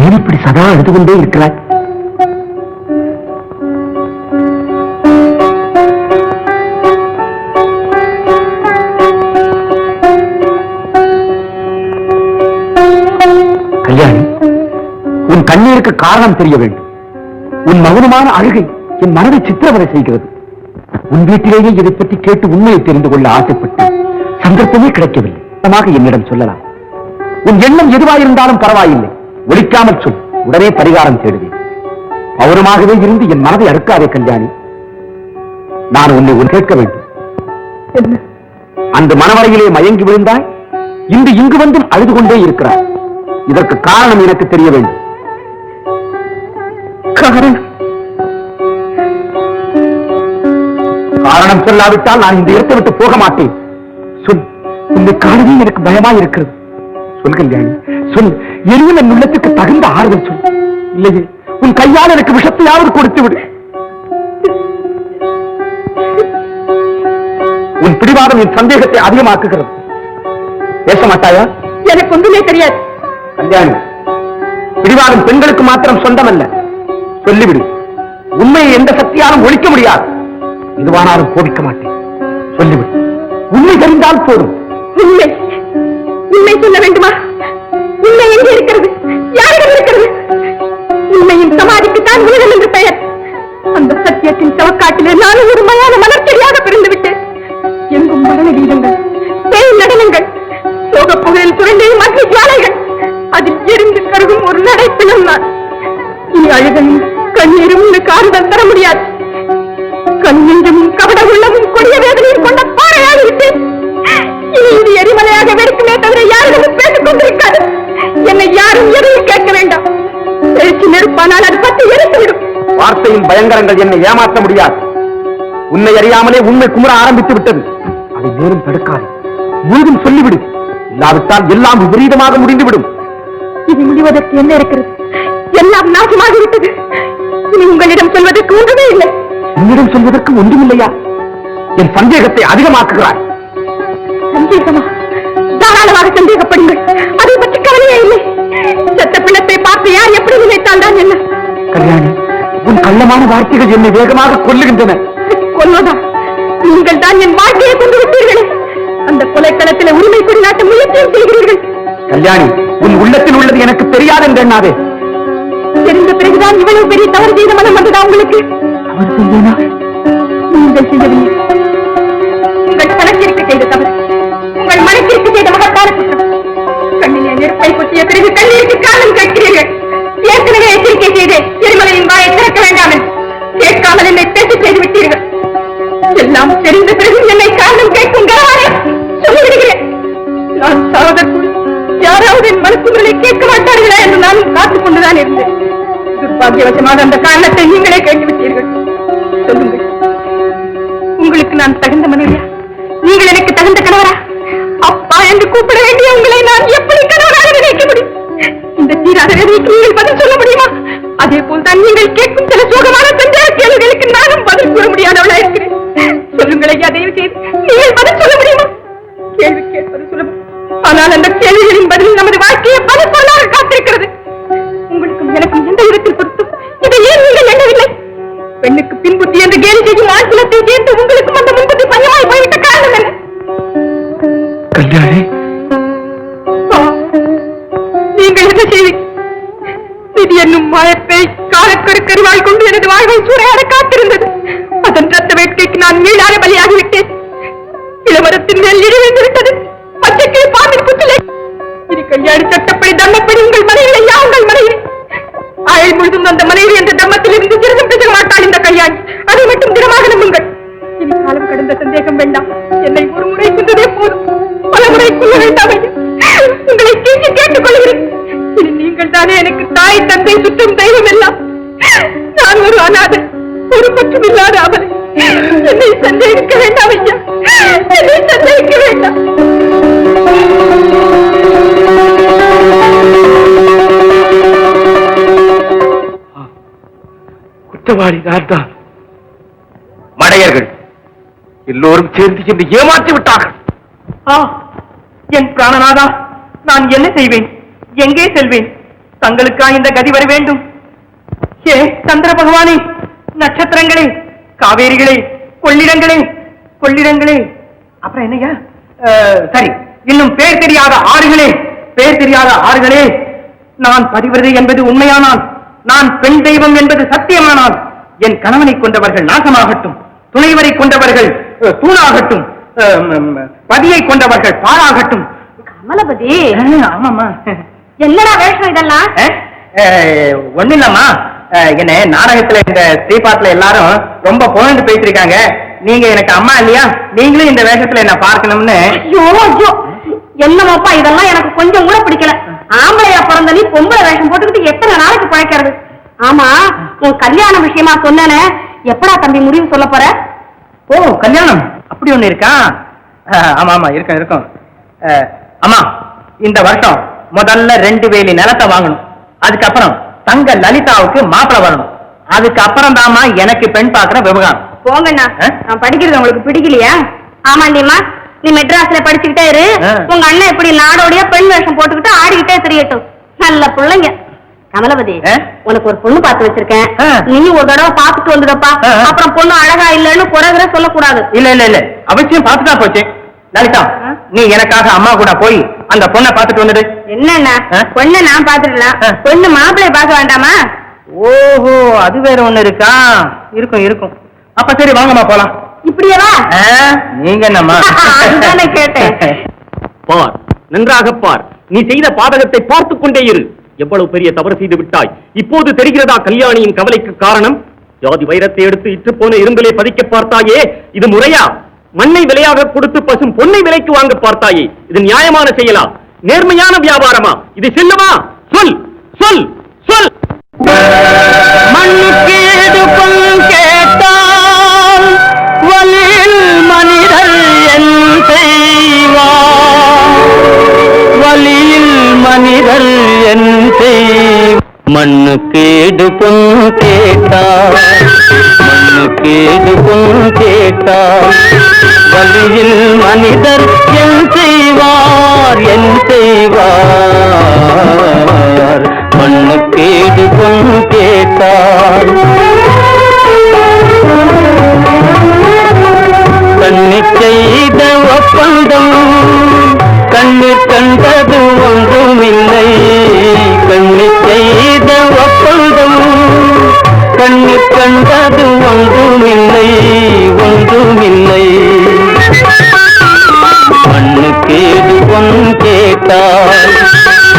ஏன் இப்படி சதா அழுது கொண்டே இருக்கிறாய்? கல்யாணி, உன் கண்ணீருக்கு காரணம் தெரிய வேண்டும். உன் மௌனமான அழுகை என் மனதை சித்திரவதை செய்கிறது. உன் வீட்டிலேயே இதை பற்றி கேட்டு உண்மையை தெரிந்து கொள்ள ஆசைப்பட்டு சந்தர்ப்பமே கிடைக்கவில்லை. என்னிடம் சொல்லலாம். உன் எண்ணம் எதுவாயிருந்தாலும் பரவாயில்லை, ஒழிக்காமல் சொல், உடனே பரிகாரம் தேடுவேன். மௌனமாகவே இருந்து என் மனதை அறுக்காதே கல்யாணி. நான் உன்னை கேட்க வேண்டும். அந்த மனவரையிலே மயங்கி விழுந்தாய், இன்று இங்கு வந்தும் அழுது கொண்டே இருக்கிறாய். இதற்கு காரணம் எனக்கு தெரிய வேண்டும். காரணம் சொல்லாவிட்டால் நான் இந்த இடத்தை விட்டு போக மாட்டேன். சொல், உன்னை காணவே எனக்கு பயமா இருக்கிறது. சொல் கல்யாணி, சொல். எரியும் என் உள்ளத்துக்கு தகுந்த ஆறுதல் சொல். இல்லையே உன் கையால் எனக்கு விஷத்தையாவது கொடுத்து விடு. உன் பிடிவாதம் என் சந்தேகத்தை அதிகமாக்குகிறது. பேச மாட்டாயா? எனக்கு ஒன்றுமே தெரியாது. கல்யாணி, பிடிவாதம் பெண்களுக்கு மாத்திரம் சொந்தமல்ல. சொல்லிவிடு. உண்மையை எந்த சக்தியாலும் ஒழிக்க முடியாது. இதுவானாலும் கோபிக்க மாட்டேன். சொல்லிவிடு. உண்மை தெரிந்தால் போதும். உண்மை உண்மை சொல்ல வேண்டுமா? உண்மை எங்கே இருக்கிறது? யாரிடம் இருக்கிறது? உண்மையின் சமாதிக்குத்தான் உலகம் என்று பெயர். அந்த சத்தியத்தின் சவக்காட்டிலே நானும் ஒரு மயான மலர்ச்செடியாக பிறந்து விட்டேன். எங்கும் மரண கீதங்கள், தேய் நடனங்கள், சோக புகையில் சுரண்டே மற்ற ஜாலைகள், அதில் எரிந்து கருகும் ஒரு நடைப்பினம் நான். இனி அழுகையும் கண்ணீரும் உனக்கு ஆறுதல் தர முடியாது. கண்ணெஞ்சமும் கபட உள்ளமும் கொடிய வேதனையில் கொண்ட பாறையாக விட்டேன். இனி இது எரிமலையாக வெடிக்குமே தவிர யாரிடமும் பேசிக் கொண்டிருக்காது. என்னை யாரும் எதையும் கேட்க வேண்டாம். பேச்சு நெருப்பானால் அது பற்றி எரித்துவிடும். வார்த்தையின் பயங்கரங்கள் என்னை ஏமாற்ற முடியாது. உன்னை அறியாமலே உண்மை குமுற ஆரம்பித்து விட்டது. அதை மேலும் தடுக்காது. முழுதும் சொல்லிவிடு. இல்லாவிட்டால் எல்லாம் விபரீதமாக முடிந்துவிடும். இது முடிவதற்கு என்ன இருக்கிறது? எல்லாம் நாசமாகிவிட்டது. இனி உங்களிடம் சொல்வதற்கு ஒன்றுமே இல்லை. உன்னிடம் சொல்வதற்கு ஒன்றுமில்லையா? என் சந்தேகத்தை அதிகமாக்குகிறாய். சந்தேகமா? தாராளமாக சந்தேகப்படுங்கள். அதை பற்றி கவலையே இல்லை. செத்த பிணத்தை பார்த்து யார் எப்படி நினைத்தால் தான் என்ன? கல்யாணி, உன் கள்ளமான வார்த்தைகள் என்னை வேகமாக கொல்லுகின்றன. கொல்வதா? நீங்கள் தான் என் வாழ்க்கையை கொண்டு விட்டீர்களே. அந்த கொலைக்களத்தில் உரிமை கொண்டாட்ட முயற்சியும் செய்கிறீர்கள். கல்யாணி, உன் உள்ளத்தில் உள்ளது எனக்கு தெரியாது என்று எண்ணாதே. தெரிந்த பிறகுதான் இவ்வளவு பெரிய தவறு செய்த மனம் வந்ததா உங்களுக்கு? அவர் செய்தேனா? நீங்கள் செய்யவில்லை. உங்கள் பணத்திற்கு செய்த தவறு, உங்கள் மனத்திற்கு செய்த மகத்தான குற்றம். கண்ணிலே நெருப்பை கொட்டிய பிறகு கண்ணீருக்கு காரணம் கேட்கிறீர்கள். ஏற்கனவே எச்சரிக்கை செய்து எரிமலையின் வாயை திறக்க வேண்டாம் என்று கேட்காமல் என்னை பேச செய்து விட்டீர்கள். எல்லாம் தெரிந்த பிறகு என்னை காரணம் கேட்கும் சொல்லிவிடுகிறேன். நான் சாவதற்குள் யாராவது என் மனசுகளை கேட்க மாட்டார்களா என்று நானும் காத்துக் கொண்டுதான் இருந்தேன். துர்பாகியவசமாக அந்த காரணத்தை நீங்களே கேட்டுவிட்டீர்கள். சொல்லுங்கள், உங்களுக்கு நான் தகுந்த மனைவியா? நீங்கள் எனக்கு தகுந்த கணவரா? அப்பா என்று கூப்பிட வேண்டிய உங்களை நான் எப்படி கணவராக நினைக்க முடியும்? இந்த தீராத வேதனைக்கு நீங்கள் பதில் சொல்ல முடியுமா? அதே போல் தான் நீங்கள் கேட்கும் சில சோகமான சந்தேக கேள்விகளுக்கு நானும் பதில் சொல்ல முடியாதவளா இருக்கிறேன். சொல்லுங்கள் ஐயா, தயவு செய்து நீங்கள் பதில் சொல்ல முடியுமா? கேள்வி கேட்பது சுலபம், ஆனால் அந்த கேள்விகளின் பதில் நமது வாழ்க்கையை பல பொருளாக காத்திருக்கிறது. உங்களுக்கும் எனக்கும் எந்த இடத்தில் பொறுத்தும் இதை ஏன் நீங்கள் எண்ணவில்லை? பெண்ணுக்கு பின்புத்தி என்று கேலி செய்யும் ஆட்சிலத்தை சேர்ந்து உங்களுக்கும் அந்த முன்புத்தி பஞ்சமாய் போய்விட்ட காரணம் என்ன? கல்யாணி, நீங்கள் என்ன செய்வீங்க? விதி என்னும் மாயப்பை காலக்கொரு கருவாய் கொண்டு எனது வாழ்வை சூறையாட காத்திருந்தது. அதன் ரத்த வேட்கைக்கு நான் மீளாத பலியாகிவிட்டேன். இளவரத்தின் மேல் இடிவிந்து விட்டது. பச்சைக்கு பாம்பின் புத்திலே இனி கல்யாணி சட்டப்படி தம்மப்படி உங்கள் மனைவியை யா உங்கள் மனைவி ஆயுள் முழுதும் அந்த மனைவி என்ற தம்மத்தில் இருந்து சிறிதும் பேச மாட்டாள் இந்த கல்யாணி. அதை மட்டும் திடமாக நம்புங்கள். இனி காலம் கடந்த சந்தேகம் வேண்டாம். என்னை ஒரு முறை கொண்டதே போதும், பல முறை கொள்ள வேண்டாம். உங்களை கேட்டு கேட்டுக் கொள்கிறேன். இனி நீங்கள் தானே எனக்கு தாய் தந்தை சுற்றும் தெய்வம் எல்லாம். நான் ஒரு அநாதை, ஒரு பற்றும் இல்லாத அவளை. என்னை சந்தேகிக்க வேண்டாம் ஐயா, என்னை சந்தேகிக்க வேண்டாம். குற்றவாளி நான். மடையர்கள் எல்லோரும் சேர்ந்து சென்று ஏமாற்றி விட்டார்கள். என் பிராணநாதா, நான் என்ன செய்வேன்? எங்கே செல்வேன்? தங்களுக்கா இந்த கதி வர வேண்டும்? ஏ சந்திர பகவானே, நட்சத்திரங்களே, காவேரிகளே, கொள்ளிடங்களே, கொள்ளிடங்களே, அப்புறம் என்னையா? சரி, இன்னும் பேர் தெரியாத ஆறுகளே, பேர் தெரியாத ஆறுகளே, நான் பதிவிரதை என்பது உண்மையானால், நான் பெண் தெய்வம் என்பது சத்தியமானால், என் கணவனை கொண்டவர்கள் நாசமாகட்டும், துணைவரை கொண்டவர்கள் தூணாகட்டும், பதியை கொண்டவர்கள் பாழாகட்டும். கமலபதி, ஆமாமா. என்னடா வேஷம் இதெல்லாம்? ஒண்ணு இல்லம்மா, என்ன நாடகத்துல இந்த ஸ்ரீபாட்ல எல்லாரும் ரொம்ப புகழ்ந்து பேசிருக்காங்க. நீங்க எனக்கு அம்மா இல்லையா, நீங்களும் இந்த வேஷத்துல என்ன பார்க்கணும்னு. ஐயோ ஐயோ, என்னமாப்பா இதெல்லாம் எனக்கு கொஞ்சம் கூட பிடிக்கல. ஆம்பளையா பிறந்த நீ பொம்பளை வேஷம் போட்டுக்கிட்டு எத்தனை நாளைக்கு பழைக்கிறது? ஆமா, உன் கல்யாண விஷயமா சொன்னேனே, எப்படா தம்பி முடிவு சொல்ல போற? ஓ, கல்யாணம் அப்படி ஒண்ணு இருக்கா? ஆமா ஆமா, இருக்கும் இருக்கும். அம்மா, இந்த வருஷம் முதல்ல 2 வேலி நிலத்தை வாங்கணும். அதுக்கப்புறம் தங்க லலிதாவுக்கு மாப்பிளை வரணும். அதுக்கப்புறம் தாமா எனக்கு பெண் பாக்குற விவகாரம். போங்கண்ணா, நான் படிக்கிறது உங்களுக்கு பிடிக்கலையா? ஆமாண்டியம்மா, நீ மெட்ராஸ்ல படிச்சுக்கிட்டே இரு. உங்க அண்ணன் இப்படி நாடோடைய பெண் வேஷம் போட்டுக்கிட்டு ஆடிக்கிட்டே தெரியட்டும். நல்ல பிள்ளைங்க. கமலபதி, உனக்கு ஒரு பொண்ணு பார்த்து வச்சிருக்கேன். நீ ஒரு தடவை பார்த்துட்டு வந்துடப்பா. அப்புறம் பொண்ணு அழகா இல்லன்னு குறைகிற சொல்லக்கூடாது. இல்ல இல்ல இல்ல, அவசியம் பார்த்துட்டா போச்சு. லலிதா, நீ எனக்காக அம்மா கூட போய் அந்த பொண்ணை பார்த்துட்டு வந்துடு. என்னன்னா, பொண்ணை நான் பாத்துடலாம், பொண்ணு மாப்பிள்ளைய பார்க்க வேண்டாமா? ஓஹோ, அது வேற ஒண்ணு இருக்கா? இருக்கும் இருக்கும். அப்ப சரி, வாங்கம்மா போலாம். இப்படியேவா? நீங்க என்னம்மா? அதுதானே கேட்டேன். பார், நன்றாக பார். நீ செய்த பாதகத்தை பார்த்துக் கொண்டே இரு. எவ்வளவு பெரிய தவறு செய்து விட்டாய். இப்போது தெரிகிறதா கல்யாணியின் கவலைக்கு காரணம்? ஜாதி வைரத்தை எடுத்து இற்று போன இரும்பிலே பதிக்க பார்த்தாயே, இது முறையா? மண்ணை விலையாக கொடுத்து பசும் பொன்னை விலைக்கு வாங்க பார்த்தாயே, இது நியாயமான செயலா? நேர்மையான வியாபாரமா? இது செல்லுமா? சொல் சொல் சொல். மண்ணுக்கு பொன் கேட்டால் வலில் மனிதர் என் செய்வார், வலியில் மனிதர் என் செய்வார். மண்ணுக்கேடு பொன் கேட்டால், மண்ணுக்கேடு பொன் கேட்டால் வலியில் மனிதர் என் செய்வார், என் செய்வார். மண்ணுக்கேடு பொன் கேட்டால் கண்ணி செய்த ஒப்பந்தம் கண்ணீர் கண்டது ஒன்றுமில்லை. கண்ணி செய்த ஒப்பந்தம் கண்ணீர் கண்டது ஒன்றுமில்லை, ஒன்றுமில்லை. மண்ணுக்கேடு பொன் கேட்டால்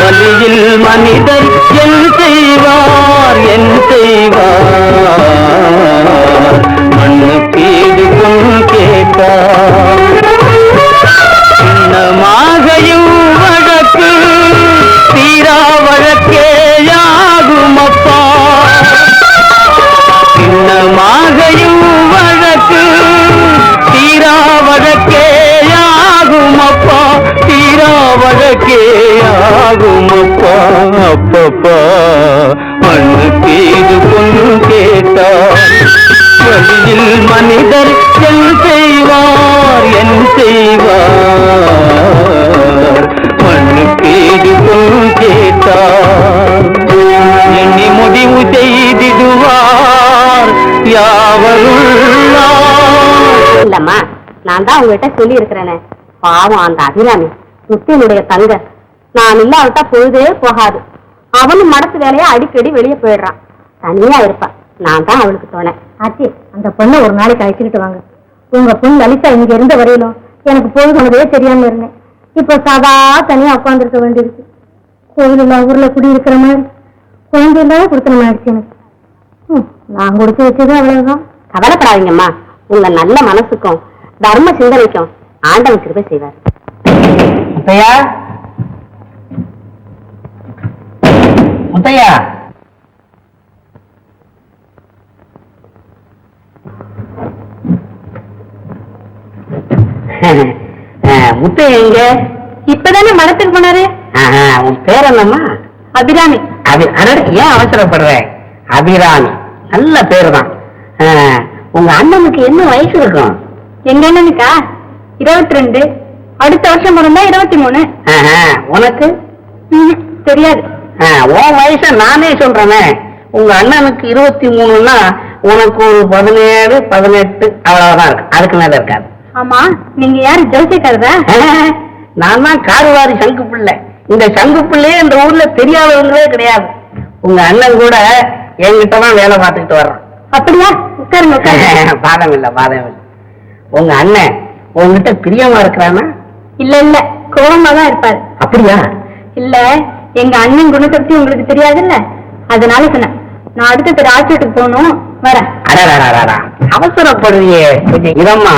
வலியில் மனிதர் என் செய்வார், என் செய்வார். மண்ணுக்கேடு பொன் கேட்டால் சின்னமாகையும் வழக்கு தீரா வழக்கேயாகுமப்பா. சின்னமாகையும் வழக்கு தீரா வழக்கேயாகுமப்பா, தீரா வழக்கேயாகுமப்பா. அப்பப்பா, மண்ணுக்கேடு பொன் கேட்டால் வழியில் மனிதர் என் செய்வார், என் செய்வார். மண்ணுக்கேடு பொன் கேட்டால் எண்ணி முடிவு செய்திடுவார் யாவருள்ளார். இல்லம்மா, நான் தான் உங்ககிட்ட சொல்லி இருக்கிறேனே, பாவம் அந்த அபிராமி முத்தினுடைய தங்க. நான் இல்லாவிட்டா பொழுதே போகாது. அவனும் மடத்து வேலையா அடிக்கடி வெளியே போயிடுறான். தனியா இருப்பா. நான் தான் அவளுக்கு தோணை. ஆச்சி, அந்த பொண்ணை ஒரு நாளைக்கு அழைச்சிக்கிட்டு வாங்க. உங்க பொண்ணு லலிதா இங்க இருந்த வரையிலும் எனக்கு பொழுதுனதே தெரியாம இருந்தேன். இப்போ சாதா தனியா உட்காந்துருக்க வேண்டியிருக்கு. கோவில் இல்லா ஊர்ல குடியிருக்கிற மாதிரி குழந்தை இல்லாத கொடுத்தன ஆயிடுச்சு எனக்கு. நான் கொடுத்து வச்சது அவ்வளவுதான். கவலைப்படாதீங்கம்மா, உங்க நல்ல மனசுக்கும் தர்ம சிந்தனைக்கும் ஆண்டவன் கிருபை செய்வார். முத்தையா, முத்தையா, முத்தையா எங்க? இப்பதானே மடத்துக்கு போனாரு. உன் பேர் என்னம்மா? அபிராமி. ஏன் அவசரப்படுற? அபிராமி நல்ல பேரு தான். உங்க அண்ணனுக்கு என்ன வயசு இருக்கும்? எங்க அண்ணனுக்கா 22. அடுத்த வருஷம் பிறந்தா 23. உனக்கு தெரியாது. உன் வயசை நானே சொல்றேனே. உங்க அண்ணனுக்கு 23ன்னா உனக்கு ஒரு 17, 18 அவ்வளவுதான் இருக்கு. அதுக்கு மேல இருக்காது. ஆமா, நீங்க யாரு ஜோசியக்காரதா? நான் தான் காடுவாரி சங்கு பிள்ளை. இந்த சங்கு பிள்ளையே இந்த ஊர்ல தெரியாதவங்களே கிடையாது. உங்க அண்ணன் கூட என்கிட்டதான் வேலை பார்த்துக்கிட்டு வர்றான். அப்படியா? உட்காருங்க உட்காருங்க. பாதம் இல்ல. உங்க அண்ணன் உங்ககிட்ட பிரியமா இருக்கிறானா? இல்ல இல்ல, கோபமா தான் இருப்பாரு. அப்படியா? இல்ல, எங்க அண்ணன் குணத்தை பத்தி உங்களுக்கு தெரியாதுல்ல, அதனால சொன்னேன். நான் அடுத்த ராஜ்யத்துக்கு போகணும், வரேன். அவசரப்படுறியே கொஞ்சம் இதம்மா.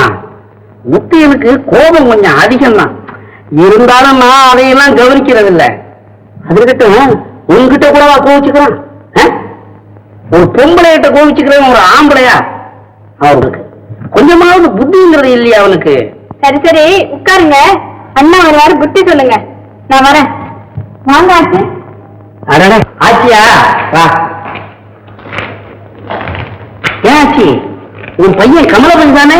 முத்தியனுக்கு கோபம் கொஞ்சம் அதிகம்தான். இருந்தாலும் நான் அதையெல்லாம் கவனிக்கிறது இல்ல. அதுக்கிட்ட உங்ககிட்ட கூடவா கோவிச்சுக்கிறான்? ஒரு பொம்பளைகிட்ட கோவிச்சுக்கிறேன் ஒரு ஆம்பளையா? அவனுக்கு கொஞ்சமாவது புத்திங்கிறது இல்லையா அவனுக்கு? சரி சரி, உட்காருங்க. அண்ணா வருவாரு, புத்தி சொல்லுங்க. நான் வரேன். வாங்க ஆச்சி. அடடே, ஆச்சியா? வா. ஏன் ஆச்சி, உன் பையன் கமலபதி தானே?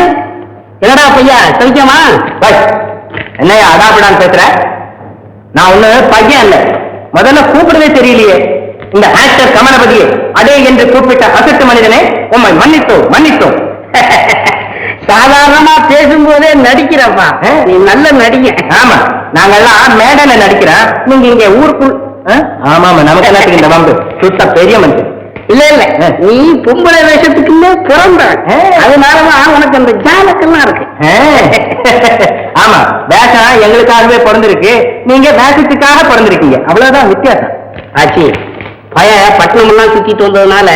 என்னடா பையா, சவிக்கமா? என்னையா அடாபடான்னு பேசுற? நான் ஒண்ணு பையன் இல்ல. முதல்ல கூப்பிடவே தெரியலையே. இந்த ஆக்டர் கமலபதியை அடே என்று கூப்பிட்ட அசட்டு மனிதனே, உம்மை மன்னித்தோம். சாதாரணமா பேசும்போதே நடிக்கிறப்பா, நீ நல்ல நடிக்க. ஆமா, நாங்கெல்லாம் மேடையில நடிக்கிறோம், நீங்க இங்க ஊருக்குள். ஆமா, நமக்கு எல்லாத்துக்கு இந்த வம்பு சுத்த பெரிய மனுஷன். இல்ல நீ பொம்பளை வேஷத்துக்குமே பிறந்த, அதனாலதான் உனக்கு அந்த ஜாலக்கெல்லாம் இருக்கு. ஆமா, வேஷம் எங்களுக்காகவே பிறந்திருக்கு, நீங்க வேஷத்துக்காக பிறந்திருக்கீங்க, அவ்வளவுதான் வித்தியாசம். ஆச்சி, பையன் பட்டணம் எல்லாம் சுத்திட்டு வந்ததுனால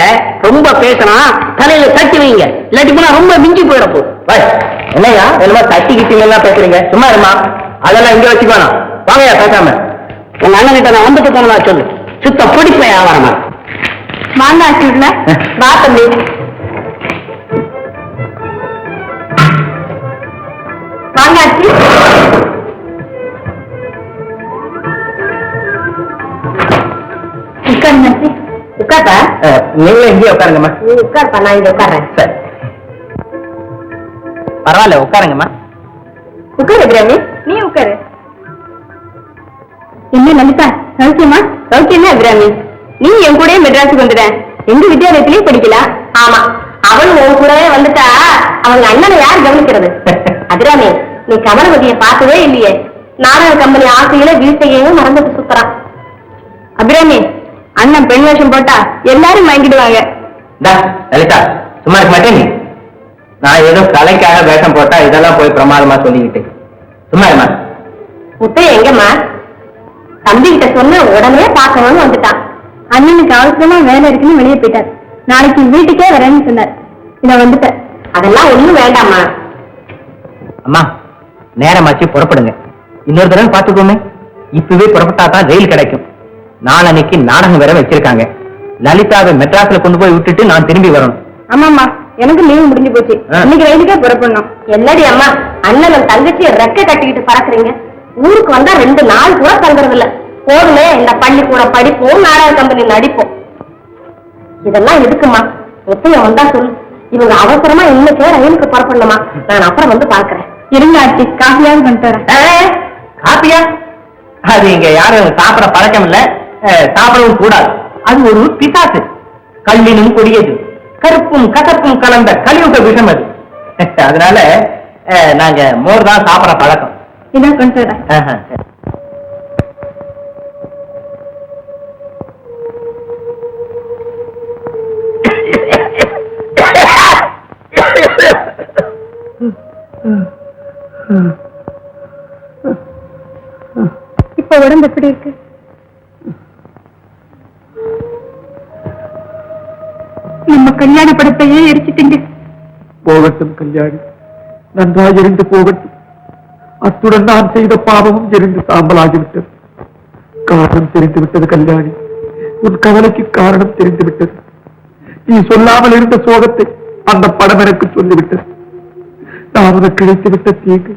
ரொம்ப பேசணும், தலையில தட்டி வைங்க, இல்லாட்டி போனா ரொம்ப மிஞ்சி போயிடப்போ. என்னையா என்னமா தட்டிக்கிட்டீங்கன்னா பேசுறீங்க? சும்மா இருமா, அதெல்லாம் இங்க வச்சுக்கணும். வாங்கயா பேசாம. உங்க அண்ணன் கிட்ட நான் வந்துட்டு போனா சொல்லு, சுத்த பிடிப்பேன் ஆவாரமா. வாங்க ஆச்சி, உள்ள வா தம்பி. வாங்க ஆச்சி. உட்காருங்க ஆச்சி. உட்கார்ப்பா. நீங்களும் இங்கே உட்காருங்கம்மா. நீ உட்கார்ப்பா, நான் இங்க உட்கார்றேன். சரி, பரவாயில்ல, உட்காருங்கம்மா. உட்காரு பிரமி, நீ உட்காரு. என்ன லலிதா, சௌக்கியமா? சௌக்கியமா பிரமி. நீ என் கூடயே மெட்ராஸுக்கு வந்துட்ட, எங்க வித்யாலயத்திலேயே படிக்கலாம். ஆமா, அவன் உன் கூடவே வந்துட்டா அவங்க அண்ணனை யார் கவனிக்கிறது? அபிராமி, நீ கமலபதியை பார்த்ததே இல்லையே. நாடக கம்பெனி ஆசையில வீட்டையும் மறந்துட்டு சுத்துறான். அபிராமி, அண்ணன் பெண் வேஷம் போட்டா எல்லாரும் வாங்கிடுவாங்க. லலிதா, சும்மா இருக்க மாட்டேன். நான் ஏதோ கலைக்காக வேஷம் போட்டா இதெல்லாம் போய் பிரமாதமா சொல்லிக்கிட்டு சும்மா இருமா. முத்தைய எங்கம்மா? தம்பி கிட்ட சொன்ன உடனே பார்க்கணும்னு வந்துட்டான். அண்ணனுக்கு அவசரமா வேலை இருக்குன்னு வெளியே போயிட்டார். நாளைக்கு வீட்டுக்கே வரேன்னு சொன்னார். இத வந்துட்டேன். அதெல்லாம் ஒண்ணும் வேண்டாமா. அம்மா, நேரமாச்சு, புறப்படுங்க. இன்னொரு தடவை பார்த்துக்கோமே. இப்பவே புறப்பட்டா தான் ரயில் கிடைக்கும். நாளன்னைக்கு நாடகம் வேற வச்சிருக்காங்க. லலிதாவை மெட்ராஸ்ல கொண்டு போய் விட்டுட்டு நான் திரும்பி வரணும். ஆமாம்மா, எனக்கு லீவு முடிஞ்சு போச்சு. இன்னைக்கு ரயிலுக்கே புறப்படணும். என்னடி அம்மா, அண்ணன் தங்கச்சியை ரெக்க கட்டிக்கிட்டு பறக்குறீங்க. ஊருக்கு வந்தா 2 நாள் கூட தங்குறது இல்ல. போதுமே, இந்த பள்ளிக்கூட படிப்போம், நாடக கம்பெனி நடிப்போம். இதெல்லாம் எதுக்குமா? முத்தைய வந்தா சொல்லு. இவங்க அவசரமா இன்னைக்கே ரயிலுக்கு புறப்படணுமா? நான் அப்புறம் வந்து பாக்குறேன். இருங்க ஆச்சி, காஃபியாவது பண்ணிட்டு வரேன். காப்பியா? அது இங்க யாரும் சாப்பிட பழக்கம் இல்ல, சாப்பிடவும் கூடாது. அது ஒரு பிசாசு, கல்லினும் கொடியது, கருப்பும் கசப்பும் கலந்த கலியுக விஷம் அது. அதனால நாங்க மோர் தான் சாப்பிட பழக்கம். இதான் கொண்டு வரேன். இப்ப உடம்பு எப்படி இருக்கு? நம்ம கல்யாண படத்தையே எரிச்சிட்டீங்க. போகட்டும் கல்யாணி, நன்றாக இருந்து போகட்டும். அத்துடன் நான் செய்த பாவமும் எரிந்து சாம்பலாகிவிட்டது. காரணம் தெரிந்து விட்டது கல்யாணி, உன் கவலைக்கு காரணம் தெரிந்து விட்டது. நீ சொல்லாமல் இருந்த சோகத்தை அந்த படம் எனக்கு சொல்லிவிட்டது. நான் உனக்கு கிடைத்து விட்ட தீங்கு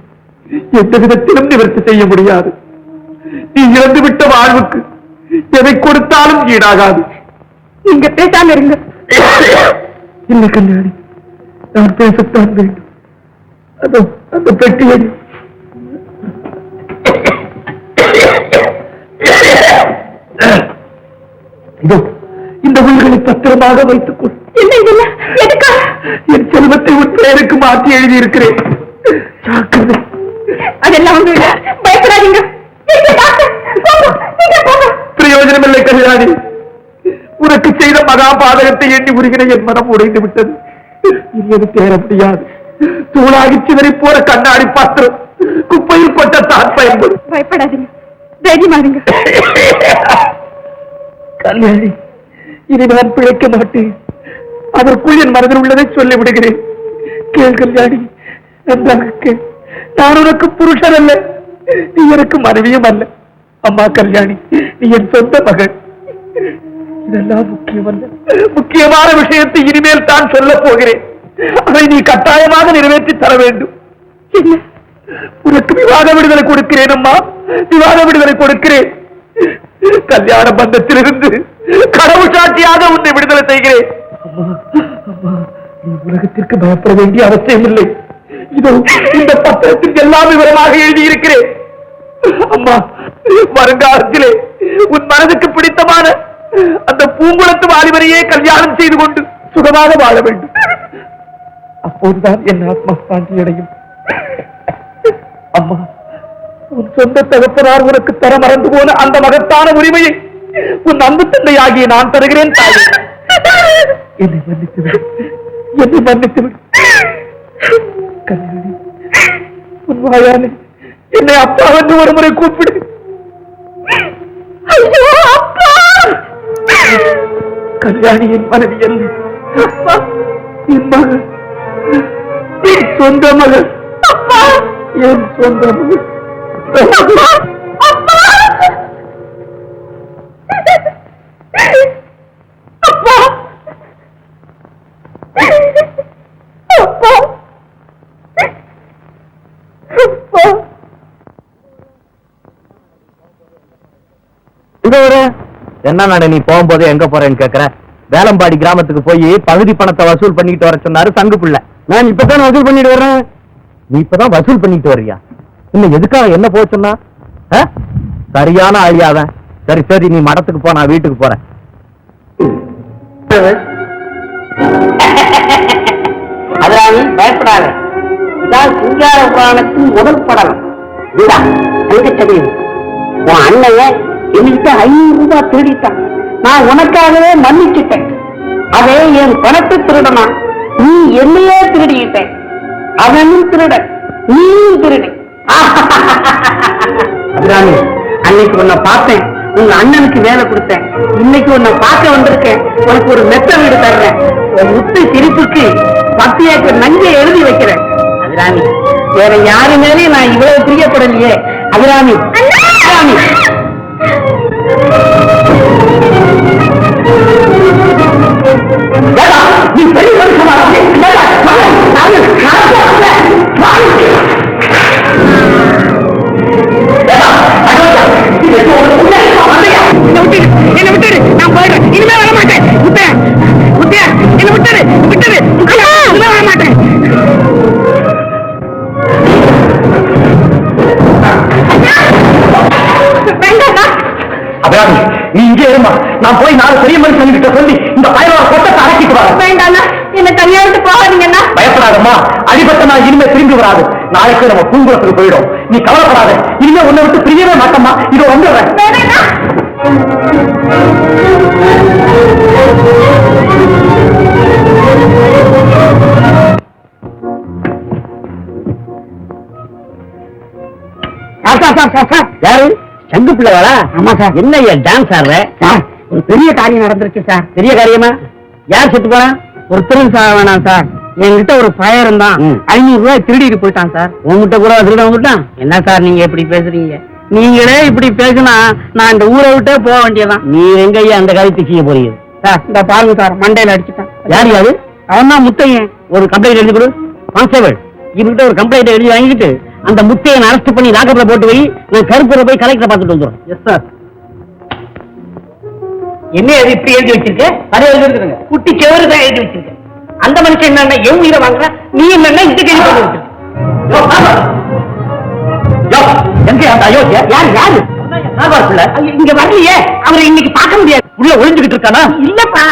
எந்த விதத்திலும் நிவர்த்தி செய்ய முடியாது. நீ இழந்து விட்ட வாழ்வுக்கு எதை கொடுத்தாலும் ஈடாகாது. நீங்க பேசாம இருங்க. இல்லை கல்யாணி, நான் பேசத்தான் வேண்டும். அந்த பெட்டியை இதோ இந்த உயிர்களை பத்திரமாக வைத்துக் கொள். என்ன இதெல்லாம் எதுக்கா? என் செல்வத்தை உன் பெயருக்கு மாற்றி எழுதியிருக்கிறேன். ஜாக்கிரதை. அதெல்லாம் ஒண்ணும் இல்ல, பயப்படாதீங்க. பிரயோஜனமில்லை கல்யாணி. உனக்கு செய்த மகா பாதகத்தை எண்ணி உருகிற என் மனம் உடைந்து விட்டது. இனி அது தேர முடியாது. தூளாகி சிதறி போற கண்ணாடி பாத்திரம் குப்பையில் கொட்டத்தான் பயன்படும். பயப்படாதீங்க, தைரியமா இருங்க. கல்யாணி, இனி நான் பிழைக்க மாட்டேன். அதற்குள் என் மனதில் உள்ளதை சொல்லி விடுகிறேன். கேள் கல்யாணி, நன்றாக கேள். நான் உனக்கு புருஷன் அல்ல, நீ எனக்கு மனைவியும் அல்ல. அம்மா கல்யாணி, நீ என் சொந்த மகள். இதெல்லாம் முக்கியமல்ல. முக்கியமான விஷயத்தை இனிமேல் தான் சொல்ல போகிறேன். அதை நீ கட்டாயமாக நிறைவேற்றி தர வேண்டும். உனக்கு விவாத விடுதலை கொடுக்கிறேன் அம்மா, விவாத விடுதலை கொடுக்கிறேன். கல்யாண பந்தத்திலிருந்து கடவுள் சாட்சியாக உன்னை விடுதலை செய்கிறேன். அம்மா, அம்மா, நீ உலகத்திற்கு பயப்பட வேண்டிய அவசியம் இல்லை. இதோ இந்த பத்திரத்தில் எல்லா விவரமாக எழுதியிருக்கிறேன். அம்மா, வருங்காலத்திலே உன் மனதுக்கு பிடித்தமான அந்த பூங்குளத்து வாலிபரையே கல்யாணம் செய்து கொண்டு சுகமாக வாழ வேண்டும். அப்போதுதான் என் ஆத்மா சாந்தி அடையும். அம்மா, உன் சொந்த தகப்பனார் உனக்கு தர மறந்து போன அந்த மகத்தான உரிமையை உன் அன்பு தந்தையாகிய நான் தருகிறேன். தாயே, என்னை மன்னித்து விடு, என்னை மன்னித்து விடு. கல்யாணி, உன் வாயாலே என்னை அப்பா என்று ஒரு முறை கூப்பிடு. கல்யாணி என் மனைவி அல்ல, என் மகள், என் சொந்த மகள், என் சொந்த மகள். என்ன நட, நீ போகும்போது எங்க போறேன்னு கேக்குற? வேலம்பாடி கிராமத்துக்கு போய் பகுதி பணத்தை வசூல் பண்ணிட்டு வர சொன்னாரு சங்கு பிள்ளை. நான் இப்பதான் வசூல் பண்ணிட்டு வர்றேன். நீ இப்பதான் வசூல் பண்ணிட்டு வர்றியா? இன்னும் எதுக்காக என்ன போக சொன்னா? சரியான ஆளியாதான். சரி சரி, நீ மடத்துக்கு போ, நான் வீட்டுக்கு போறேன். அதனால பயப்படாத. இதான் சிங்கார புராணத்தின் முதல் படம். உன் அண்ணைய என்கிட்ட 500 ரூபாய் திருடிட்டான். நான் உனக்காகவே மன்னிச்சுட்டேன். அதே என் பணத்தை திருடனா, நீ என்னையே திருடிட்டேன். அவனும் திருட, நீயும் திருடு. அபிராமி, அன்னைக்கு உன்னை பார்த்தேன், உங்க அண்ணனுக்கு வேலை கொடுத்தேன். இன்னைக்கு உன்னை பார்க்க வந்திருக்கேன். உனக்கு ஒரு மெத்த வீடு தர்றேன். உன் முத்து சிரிப்புக்கு 10 ஏக்கர் நஞ்சை எழுதி வைக்கிறேன். அபிராமி, வேற யாரு மேலேயும் நான் இவ்வளவு பிரியப்படலையே. அபிராமி, அபிராமி. நீ பெரிய என்ன விட்டுரு, நான் போயிடுறேன். இனிமே வர மாட்டேன். முத்தையா, என்ன விட்டுரு, விட்டுரு. இனிமே வர மாட்டேன். அபிராமி, நீ இங்கே இருமா. நான் போய் 4 பெரிய மனுஷன் கிட்ட சொல்லி இந்த பயணம் கொட்டத்தை அடக்கிட்டு வர. வேண்டாண்ணா, என்ன தனியா விட்டு போகாதீங்கண்ணா. பயப்படாதம்மா, அடிபட்ட நான் இனிமே திரும்பி வராது. நாளைக்கு நம்ம பூங்குளத்துக்கு போயிடும். நீ கவலைப்படாத. இனிமே உன்னை விட்டு பிரியவே மாட்டம்மா. இதோ வந்துடுறேன். யாரு? சங்கு பிள்ளைவாளா? ஆமா சார். என்ன டான்ஸ் ஆடுற? ஒரு பெரிய காரியம் நடந்துருச்சு சார். பெரிய காரியமா? யார் செத்து போனா? ஒரு திருடன் சார். வேணாம் சார், என்கிட்ட ஒரு பையன் தான் 500 ரூபாய் திருடிட்டு போயிட்டான் சார். உங்ககிட்ட கூட திருட வந்துட்டான்? என்ன சார் நீங்க எப்படி பேசுறீங்க? நீங்களே இப்படி பேசினா நான் இந்த ஊரை விட்டே போக வேண்டியதான். நீ எங்கய்யா அந்த காரியத்தை செய்ய போறீங்க சார்? இந்த பாருங்க சார், மண்டையில அடிச்சுட்டான். யாரு யாரு? அவன் தான் முத்தையன். ஒரு கம்ப்ளைண்ட் எழுதி கொடு. கான்ஸ்டபிள், இவங்கிட்ட ஒரு கம்ப்ளைண்ட் எழுதி வாங்கிட்டு அந்த முத்தையன் அரெஸ்ட் பண்ணி லாக்கப்ல போட்டு போய் நான் கருப்பூரை போய் கலெக்டரை பார்த்துட்டு வந்துடும். Yes sir. என்ன அது இப்படி எழுதி வச்சிருக்க? அதை எழுதிருக்குங்க. குட்டி செவரு தான் எழுதி வச்சிருக்க. அந்த மனுஷன் என்ன என் உயிரை வாங்குற, நீ என்ன இந்த கேள்வி வச்சிருக்க? எங்க அந்த அயோக்கியா? யாரு யாரு? இங்க வரலையே, அவரை இன்னைக்கு பார்க்க முடியாது. உள்ள ஒளிஞ்சுகிட்டு இருக்கானா? இல்லப்பா,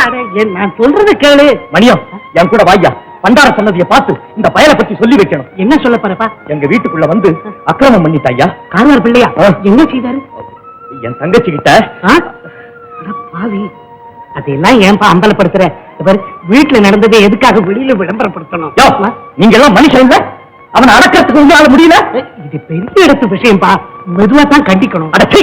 நான் சொல்றத கேளு. மணியம், என் கூட வாய்யா. பண்டார சன்னதியை பார்த்து இந்த பயலை பத்தி சொல்லி வைக்கணும். என்ன சொல்ல போறப்பா? எங்க வீட்டுக்குள்ள வந்து அக்கிரமம் பண்ணிட்டாயா. கார்னர் பிள்ளையா? என்ன செய்தாரு? என் தங்கச்சி கிட்ட பாவி, அதெல்லாம் ஏன்பா அம்பலப்படுத்துற? வீட்டுல நடந்ததை எதுக்காக வெளியில விளம்பரப்படுத்தணும்? நீங்க எல்லாம் மனுஷன் இல்ல? அவனை அடக்கிறதுக்கு உங்களால முடியல? இது பெரிய இடத்து விஷயம்பா, மெதுவா தான் கண்டிக்கணும். அடச்சி,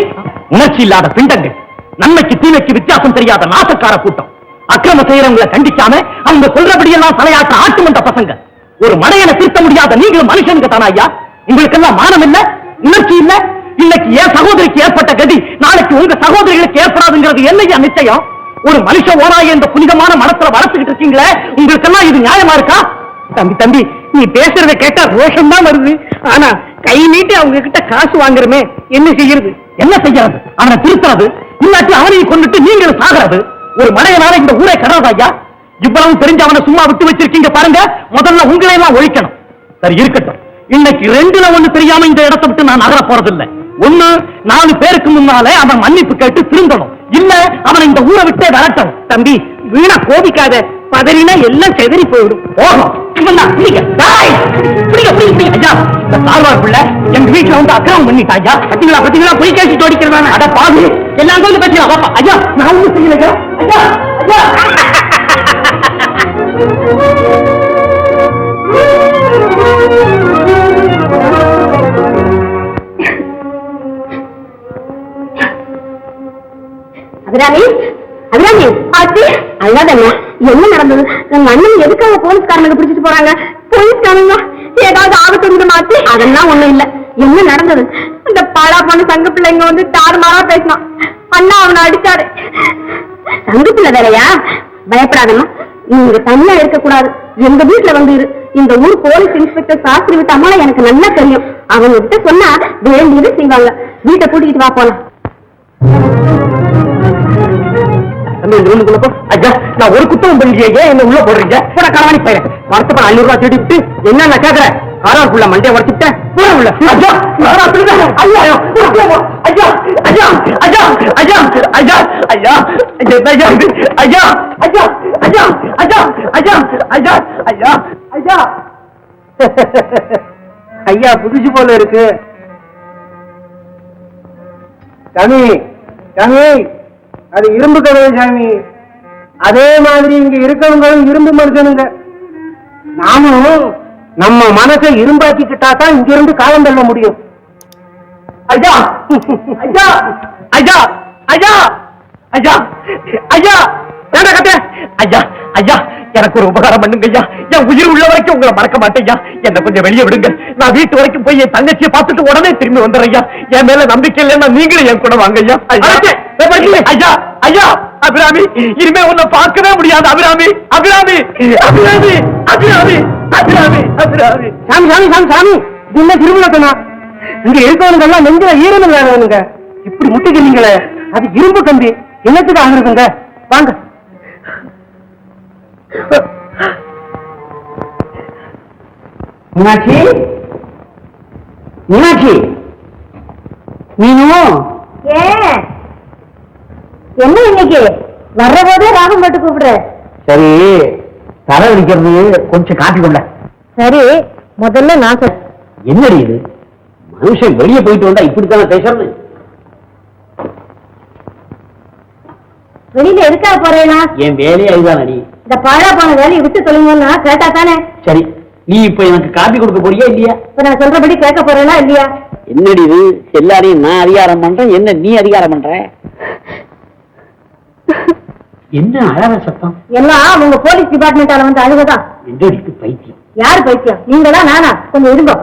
உணர்ச்சி இல்லாத பிண்டங்கள், நன்மைக்கு தீமைக்கு வித்தியாசம் தெரியாத நாசக்கார கூட்டம், அக்கிரம செய்யறவங்களை கண்டிக்காம அவங்க சொல்றபடியெல்லாம் தலையாட்ட ஆட்டுமன்ற பசங்க. ஒரு மடையனை திருத்த முடியாத நீங்களும் மனுஷனுக்கு தானா ஐயா? உங்களுக்கு எல்லாம் மானம் இல்ல, உணர்ச்சி இல்ல? இன்னைக்கு என் சகோதரிக்கு ஏற்பட்ட கதி நாளைக்கு உங்க சகோதரிகளுக்கு ஏற்படாதுங்கிறது என்னையா நிச்சயம்? ஒரு மனுஷ ஓராய இந்த புனிதமான மனசுல வளர்த்துக்கிட்டு இருக்கீங்களே, உங்களுக்கு எல்லாம் இது நியாயமா இருக்கா? தம்பி தம்பி, நீ பேசுறத கேட்டா ரோஷம் தான் வருது. ஆனா கை நீட்டி அவங்க கிட்ட காசு வாங்குறமே, என்ன செய்யறது? என்ன செய்யறது? அவனை திருத்துறது, இல்லாட்டி அவனையும் கொண்டுட்டு நீங்களும் சாகிறது. ஒரு மடையனால இந்த ஊரை கடவுதா ஐயா? இவ்வளவு தெரிஞ்சு அவனை சும்மா விட்டு வச்சிருக்கீங்க பாருங்க. முதல்ல உங்களை எல்லாம் ஒழிக்கணும். சரி இருக்கட்டும், இன்னைக்கு ரெண்டுல ஒண்ணு தெரியாம இந்த இடத்தை விட்டு நான் நகர போறதில்லை. ஒண்ணு, 4 பேருக்கு முன்னாலே அவன் மன்னிப்பு கேட்டு திருந்தணும். இல்ல அவனை இந்த ஊரை விட்டே விரட்டணும். தம்பி வீணா கோபிக்காத, பதறினா எல்லாம் செதறி போயிடும். போகணும். இவன் தான் பிடிங்க. ஐயா, இந்த சார்வார் பிள்ளை எங்க வீட்டுல வந்து அக்கிரமம் பண்ணிட்டாயா. பத்திங்களா போய் கேட்டு தோடிக்கிறதான? அட பாவி, எல்லாம் வந்து பத்தியா பாப்பா. ஐயா, நான் ஒண்ணு செய்யலைங்க. ஐயா ஐயா அபிராமி, அபிராமி, ஆச்சி, அழாதம்மா. என்ன நடந்தது? நம்ம அண்ணன் எதுக்காக போலீஸ்காரனுக்கு பிடிச்சிட்டு போறாங்க? போலீஸ்காரங்க ஏதாவது ஆபத்து வந்துமாச்சு? அதெல்லாம் ஒண்ணும் இல்ல. என்ன நடந்தது? இந்த பாலா பொண்ணு சங்க பிள்ளைங்க வந்து தாறுமாறா பேசினான். அண்ணா அவனை அடிச்சாரு. சங்க பிள்ளை வேலையா? பயப்படாதம்மா, நீங்க தனியா இருக்கக்கூடாது. எங்க வீட்டுல வந்து இரு. இந்த ஊர் போலீஸ் இன்ஸ்பெக்டர் சாஸ்திரி விட்டு அம்மா எனக்கு நல்லா தெரியும். அவங்க கிட்ட சொன்னா வேண்டியது செய்வாங்க. வீட்டை கூட்டிக்கிட்டு வா போலாம். ஐயா, நான் ஒரு குத்தம் பண்ணலையே, ஏன் என்ன உள்ள போடுறீங்க? கூட காரணி பையன் வரத்து 500 ரூபாய் தேடிட்டு என்ன கேக்குற? காராக்குள்ள மண்டைய உடச்சுட்டேன். உள்ள ஐயா, ஐயா ஐயா ஐயா ஐயா ஐயா ஐயா ஐயா ஐயா ஐயா ஐயா ஐயா ஐயா ஐயா ஐயா ஐயா ஐயா, புதுசு போல இருக்கு. சாமி சாமி, அது இரும்பு கதவு சாமி. அதே மாதிரி இங்க இருக்கவங்களும் இரும்பு மனுஷனுங்க. நாமும் நம்ம மனசை இரும்பாக்கிக்கிட்டா தான் இங்க இருந்து காலம் தள்ள முடியும். ஐயா ஐயா ஐயா ஐயா ஐயா ஐயா ஐயா ஐயா, எனக்கு ஒரு உபகாரம் பண்ணுங்க ஐயா. என் உயிர் உள்ள வரைக்கும் உங்களை மறக்க மாட்டேன் ஐயா. என்ன கொஞ்சம் வெளியே விடுங்க. நான் வீட்டு வரைக்கும் போய் என் தங்கச்சியை பார்த்துட்டு உடனே திரும்பி வந்துடுறேன் ஐயா. என் மேல நம்பிக்கை இல்லைன்னா நீங்களும் என் கூட வாங்க ஐயா. ஐயா ஐயா, அபிராமி, இனிமே உன்னை பார்க்கவே முடியாது. அபிராமி அபிராமி அபிராமி அபிராமி அபிராமி அபிராமி. சாமி சாமி சாமி சாமி, இது என்ன திருவிழா? இங்க இருக்கவனுங்க எல்லாம் நெஞ்சில ஈரணும் வேணுங்க. இப்படி முட்டிக்கிறீங்களே, அது இரும்பு கம்பி. என்னத்துக்கு ஆகுறதுங்க? வாங்க. மீனாட்சி, மீனாட்சி, நீனும் என்ன இன்னைக்கு வர்ற போதே ராகம் போட்டு கூப்பிடுற? சரி, தலை வலிக்கிறது, கொஞ்சம் காப்பி கொண்ட. சரி, முதல்ல நான் சொல்ல. என்னடி இது? மனுஷன் வெளியே போயிட்டு வந்தா இப்படித்தானே பேசுறது? வெளியில எதுக்காக போறேனா? என் வேலையே அதுதான் அடி. இந்த பாழா போன வேலையை விட்டு சொல்லுங்கன்னா கேட்டா தானே. சரி, நீ இப்ப எனக்கு காப்பி கொடுக்க போறியா இல்லையா? இப்ப நான் சொல்றபடி கேட்க போறேனா இல்லையா? என்னடி இது? எல்லாரையும் நான் அதிகாரம் பண்றேன், என்ன நீ அதிகாரம் பண்ற? என்ன அழற சத்தம்? எல்லாம் உங்க போலீஸ் டிபார்ட்மெண்டால வந்து அழுகதான். எங்கடிக்கு பைத்தியம்? யாரு பைத்தியம்? நீங்களா நானா? கொஞ்சம் இருங்க.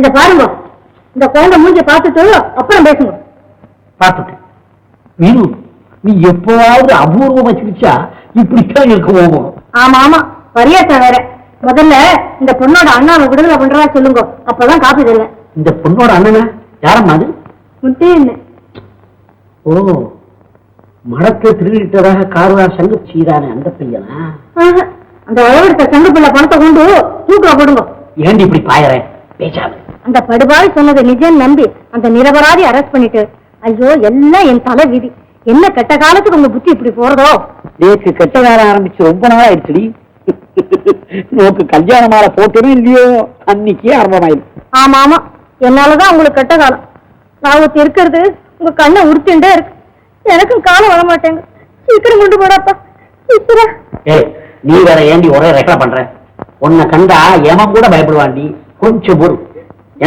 இத பாருங்க, இந்த குழந்தை மூஞ்சி பார்த்துட்டு அப்புறம் பேசுங்க. பார்த்துட்டு மீனு, நீ எப்பவாவது அபூர்வமா சிரிச்சா இப்படித்தான் இருக்க போவோம். ஆமா ஆமா, பரியாசம் வேற. முதல்ல இந்த பொண்ணோட அண்ணாவை விடுதலை பண்றதா சொல்லுங்க, அப்பதான் காப்பி தருவேன். இந்த பொண்ணோட அண்ணனா? யாரம்மா அது? முட்டேன்னு. ஓ, மடத்தை திருடிட்டதாக கார்வா சங்கு செய்தானே அந்த பையனா? அந்த அளவெடுத்த சங்க பிள்ளை பணத்தை கொண்டு தூக்கில போடுங்க. ஏண்டி இப்படி பாயறேன்? பேசாம அந்த படுபாய் சொன்னது நிஜம் நம்பி அந்த நிரபராதி அரெஸ்ட் பண்ணிட்டு ஐயோ எல்லாம் என் தலை விதி. என்ன கெட்ட காலத்துக்கு உங்க புத்தி இப்படி போறதோ? நேற்று கெட்ட வேலை ஆரம்பிச்சு ரொம்ப நாள் ஆயிடுச்சுடி. நோக்கு கல்யாண மாலை போட்டதும் இல்லையோ அன்னைக்கே ஆரம்பமாயிருக்கு. ஆமா ஆமா, என்னாலதான் உங்களுக்கு கெட்ட காலம். நான் ஒருத்தி இருக்கிறது உங்க கண்ணை உறுத்திண்டே இருக்கு. எனக்கும் காலம் வர மாட்டேங்க. சீக்கிரம் கொண்டு போடாப்பா சீக்கிரம். நீ வேற ஏண்டி ஒரே ரெக்கலை பண்ற? உன்னை கண்டா ஏமன் கூட பயப்படுவாண்டி. கொஞ்சம் பொறு.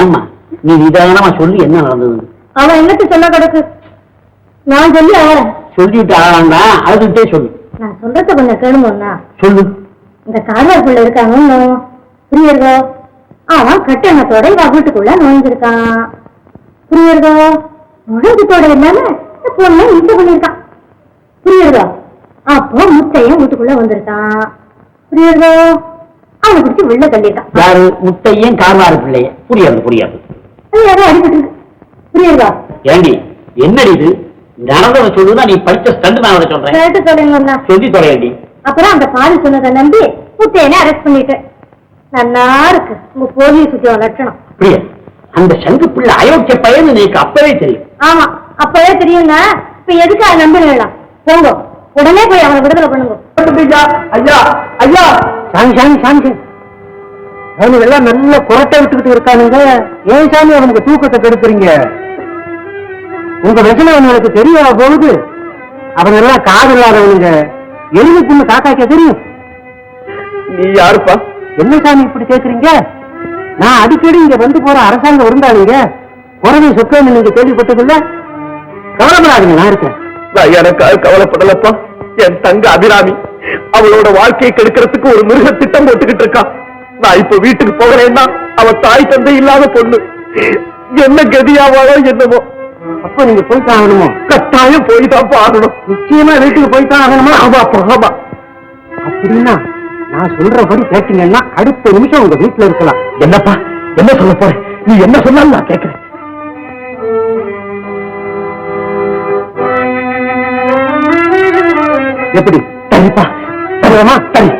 ஏம்மா நீ நிதானமா சொல்லி என்ன நடந்தது? அவன் என்னத்து சொல்ல கிடக்கு? நான் சொல்லி அவன் சொல்லிட்டு ஆளாண்டா அழுதுட்டே சொல்லு. நான் சொல்றத கொஞ்சம் கேளுமோன்னா சொல்லு. இந்த கார்வார் பிள்ளை இருக்காங்க புரியுறதோ? அவன் கட்டணத்தோட இவ வீட்டுக்குள்ள நுழைஞ்சிருக்கான். புரியுறதோ? நுழைஞ்சத்தோட இல்லாம பொண்ணை இட்ட பண்ணிருக்கான். புரியுறதோ? அப்போ முட்டையும் வீட்டுக்குள்ள வந்திருக்கான். புரியுறதோ? அவனை பிடிச்சி வெளில தள்ளிட்டான். யாரு? முட்டையும் கார்வார் பிள்ளைய? புரியாது புரியாது. யாரோ அடிபட்டு இருக்கு. புரியுறதா? ஏண்டி என்னடி இது? நடந்ததை சொல்லுதான் நீ படிச்ச ஸ்டண்ட் நான் அதை சொல்றேன். கேட்டு சொல்லுங்கண்ணா. சொல்லி தொலையண்டி. அப்புறம் அந்த பாதி சொன்னதை நம்பி முட்டையனே அரெஸ்ட் பண்ணிட்டேன். நல்லா இருக்கு உங்க போலீஸ் உத்தியோக லட்சணம். புரிய அந்த சங்கு பிள்ளை அயோக்கிய பையன் எனக்கு அப்பவே தெரியும். ஆமா அப்பவே தெரியுங்க. இப்ப எதுக்கு அதை நம்பினா போங்க, உடனே போய் அவனை விடுதலை பண்ணுங்க. ஐயா ஐயா சாமி சாமி சாமி அவனுக்கு எல்லாம் நல்ல குரட்டை விட்டுக்கிட்டு இருக்கானுங்க. ஏன் சாமி அவனுக்கு தூக்கத்தை கெடுக்குறீங்க? உங்க பிரச்சனை அவனுக்கு தெரிய போகுது. அவன் எல்லாம் காது இல்லாதவனுங்க. எழுதுக்குன்னு காக்காக்க தெரியும். நீ யாருப்பா? என்ன சாமி இப்படி கேக்குறீங்க? நான் அடிக்கடி இங்க வந்து போற அரசாங்கம் இருந்தாங்க. குறைவை சொக்கன்னு நீங்க கேள்விப்பட்டதில்ல? கவலைப்படாதீங்க, நான் இருக்கேன். நான் எனக்காக கவலைப்படலப்பா. என் தங்க அபிராமி அவளோட வாழ்க்கையை கெடுக்கிறதுக்கு ஒரு மிருக திட்டம் போட்டுக்கிட்டு இருக்கான். நான் இப்ப வீட்டுக்கு போகிறேன்னா அவ தாய் தந்தை இல்லாத பொண்ணு. என்ன கதியாவாளோ என்னமோ. அப்ப நீங்க போய்தான் ஆகணுமோ? கட்டாயம் போய்தான் ஆகணும். நிச்சயமா வீட்டுக்கு போய்தான் ஆகணுமா? ஆமாப்பா ஆமா. அப்படின்னா நான் சொல்றபடி கேட்டீங்கன்னா அடுத்த நிமிஷம் உங்க வீட்டுல இருக்கலாம். என்னப்பா என்ன சொல்ல போற? நீ என்ன சொன்னாலும் நான் கேட்கிறேன். எப்படி? சரிப்பா சரிமா சரி.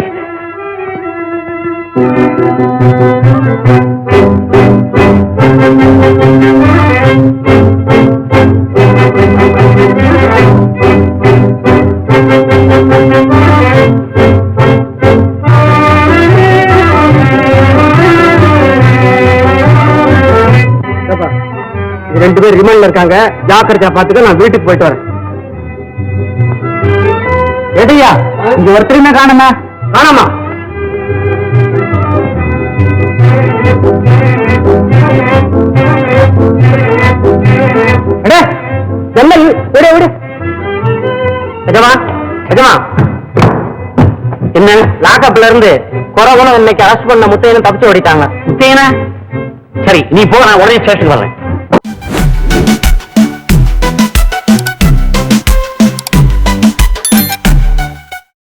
ரெண்டு பேர் ரிமாண்ட்ல இருக்காங்க. ஜாக்கிரதையா பாத்துக்க. நான் வீட்டுக்கு போயிட்டு வரேன். எதையா இங்க ஒருத்தருமே காணுமா? காணாமா? என்ன விடு விடு. எஜமா எஜமா என்ன லாக்கப்ல இருந்து குறவனும் இன்னைக்கு அரெஸ்ட் பண்ண முத்தையனும் தப்பிச்சு ஓடிட்டாங்க. முத்தையனா? சரி நீ போ, நான் உடனே ஸ்டேஷன் வர்றேன்.